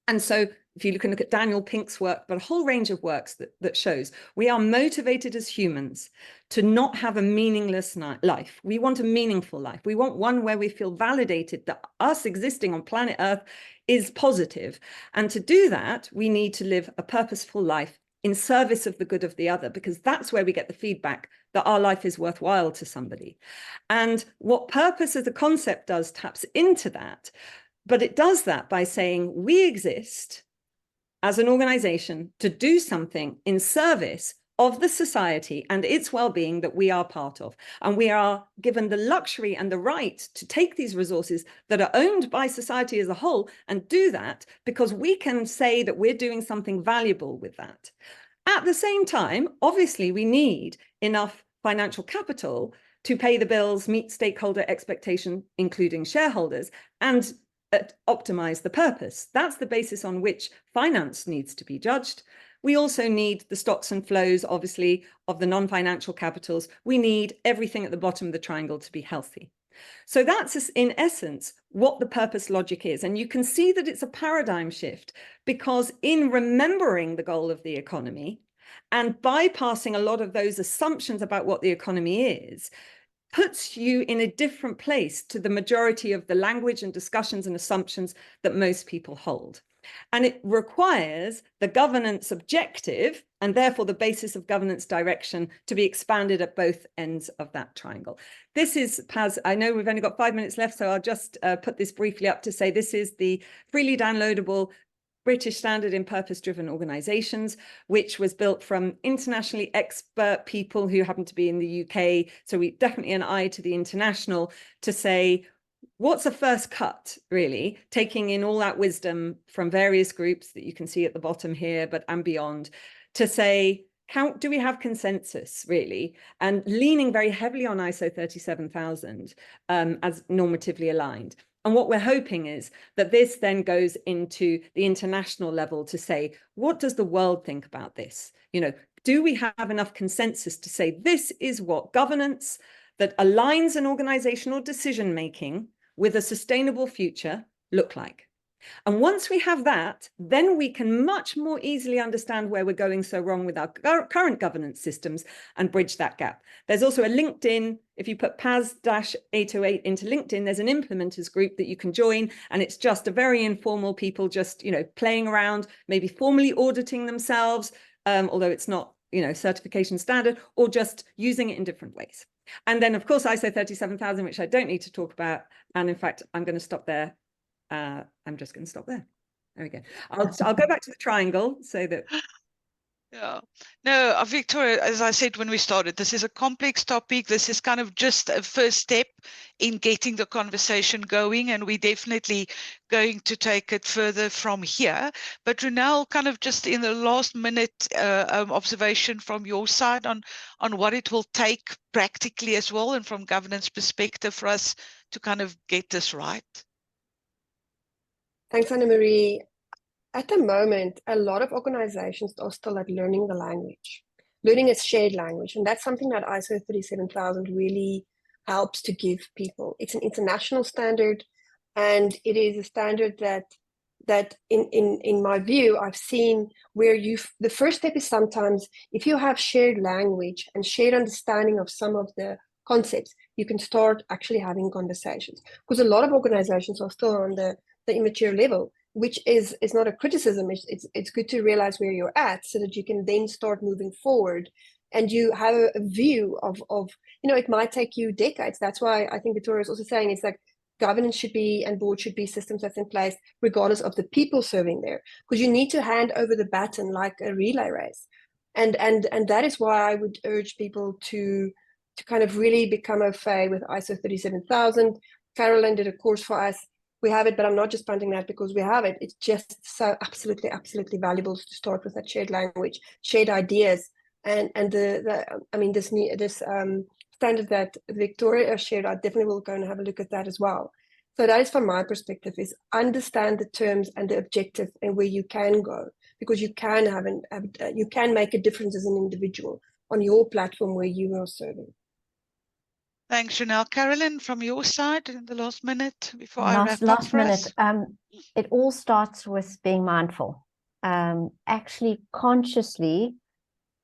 And so if you look at Daniel Pink's work, but a whole range of works that shows we are motivated as humans to not have a meaningless life. We want a meaningful life. We want one where we feel validated that us existing on planet Earth is positive. And to do that, we need to live a purposeful life in service of the good of the other, because that's where we get the feedback that our life is worthwhile to somebody. And what purpose as a concept does taps into that. But it does that by saying we exist as an organization to do something in service of the society and its well-being that we are part of. And we are given the luxury and the right to take these resources that are owned by society as a whole and do that because we can say that we're doing something valuable with that. At the same time, obviously, we need enough financial capital to pay the bills, meet stakeholder expectation, including shareholders, and optimize the purpose. That's the basis on which finance needs to be judged. We also need the stocks and flows, obviously, of the non-financial capitals. We need everything at the bottom of the triangle to be healthy. So that's, in essence, what the purpose logic is. And you can see that it's a paradigm shift, because in remembering the goal of the economy and bypassing a lot of those assumptions about what the economy is, puts you in a different place to the majority of the language and discussions and assumptions that most people hold. And it requires the governance objective, and therefore the basis of governance direction, to be expanded at both ends of that triangle. This is, Paz, I know we've only got 5 minutes left, so I'll just put this briefly up to say this is the freely downloadable British Standard in Purpose-Driven Organisations, which was built from internationally expert people who happen to be in the UK. So we definitely an eye to the international to say, what's a first cut, really, taking in all that wisdom from various groups that you can see at the bottom here, but and beyond, to say, do we have consensus, really? And leaning very heavily on ISO 37000 as normatively aligned. And what we're hoping is that this then goes into the international level to say, what does the world think about this? You know, do we have enough consensus to say this is what governance that aligns an organizational decision-making with a sustainable future look like? And once we have that, then we can much more easily understand where we're going so wrong with our current governance systems and bridge that gap. There's also a LinkedIn, if you put PAS-808 into LinkedIn, there's an implementers group that you can join, and it's just a very informal people just, you know, playing around, maybe formally auditing themselves, although it's not, you know, certification standard, or just using it in different ways. And then, of course, ISO 37000, which I don't need to talk about. And in fact, I'm going to stop there. I'm just going to stop there. There we go. I'll go back to the triangle so that. Yeah, no, Victoria, as I said when we started, this is a complex topic. This is kind of just a first step in getting the conversation going, and we're definitely going to take it further from here. But Ronelle, kind of just in the last minute observation from your side on what it will take practically as well, and from governance perspective for us to kind of get this right. Thanks, Anna-Marie. At the moment, a lot of organizations are still at learning the language. Learning a shared language, and that's something that ISO 37000 really helps to give people. It's an international standard, and it is a standard that in my view, I've seen where the first step is sometimes, if you have shared language and shared understanding of some of the concepts, you can start actually having conversations. Because a lot of organizations are still on the immature level, which is not a criticism. It's good to realize where you're at so that you can then start moving forward, and you have a view of, you know, it might take you decades. That's why I think Victoria is also saying it's like governance should be, and board should be systems that's in place regardless of the people serving there, because you need to hand over the baton like a relay race. And that is why I would urge people to kind of really become au fait with ISO 37000. Carolyn did a course for us. We have it, but I'm not just punting that because we have it. It's just so absolutely, absolutely valuable to start with that shared language, shared ideas, and this standard that Victoria shared. I definitely will go and have a look at that as well. So that is from my perspective: is understand the terms and the objective and where you can go, because you can you can make a difference as an individual on your platform where you are serving. Thanks, Ronelle. Carolyn, from your side in the last minute before I wrap up Last for minute. us. It all starts with being mindful, actually consciously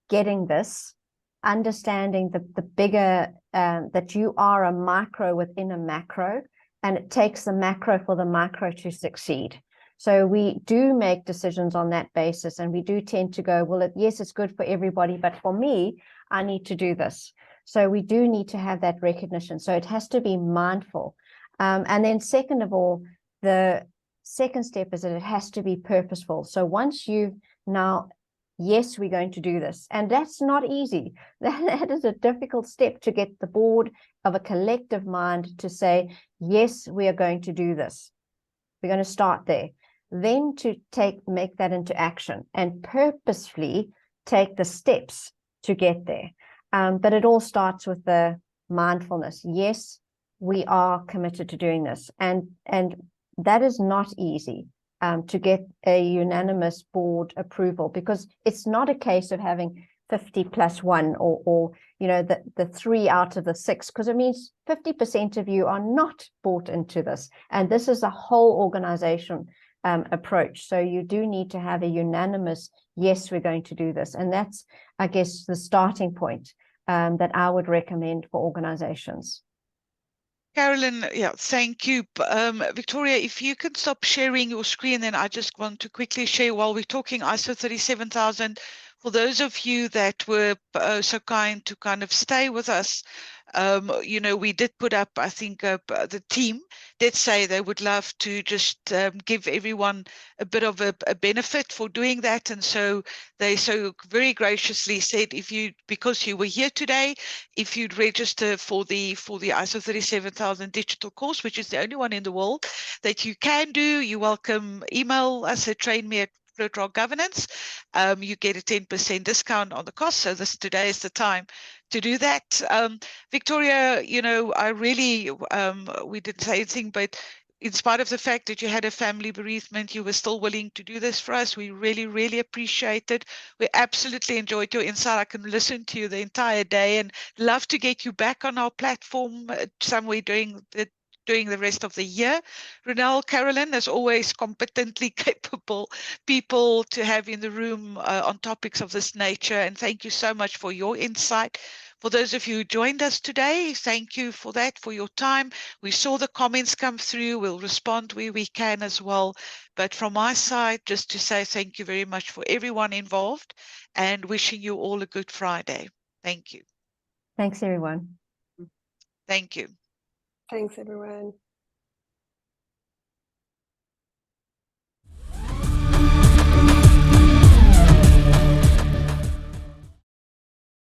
getting this, understanding the bigger, that you are a micro within a macro, and it takes the macro for the micro to succeed. So we do make decisions on that basis, and we do tend to go, well, yes, it's good for everybody, but for me, I need to do this. So we do need to have that recognition. So it has to be mindful. And then second of all, the second step is that it has to be purposeful. So once you've now, yes, we're going to do this. And that's not easy. That is a difficult step to get the board of a collective mind to say, yes, we are going to do this. We're going to start there. Then to make that into action and purposefully take the steps to get there. But it all starts with the mindfulness. Yes, we are committed to doing this. And that is not easy to get a unanimous board approval, because it's not a case of having 50 plus 1 or you know, the 3 out of the 6, because it means 50% of you are not bought into this. And this is a whole organization approach. So you do need to have a unanimous, yes, we're going to do this. And that's, I guess, the starting point that I would recommend for organizations. Carolyn, yeah, thank you. Victoria, if you can stop sharing your screen, then I just want to quickly share while we're talking ISO 37000. For those of you that were so kind to kind of stay with us, you know, we did put up, I think the team did say they would love to just give everyone a bit of a benefit for doing that. And so they so very graciously said, if you, because you were here today, if you'd register for the ISO 37000 digital course, which is the only one in the world that you can do, you're welcome. Email us at trainme@FluidRock Governance. You get a 10% discount on the cost. So today is the time to do that. Victoria, you know, I really, we didn't say anything, but in spite of the fact that you had a family bereavement, you were still willing to do this for us. We really, really appreciate it. We absolutely enjoyed your insight. I can listen to you the entire day and love to get you back on our platform somewhere during the rest of the year. Ronelle, Carolyn, as always, competently capable people to have in the room on topics of this nature. And thank you so much for your insight. For those of you who joined us today, thank you for that, for your time. We saw the comments come through. We'll respond where we can as well. But from my side, just to say thank you very much for everyone involved and wishing you all a good Friday. Thank you. Thanks, everyone. Thank you. Thanks, everyone.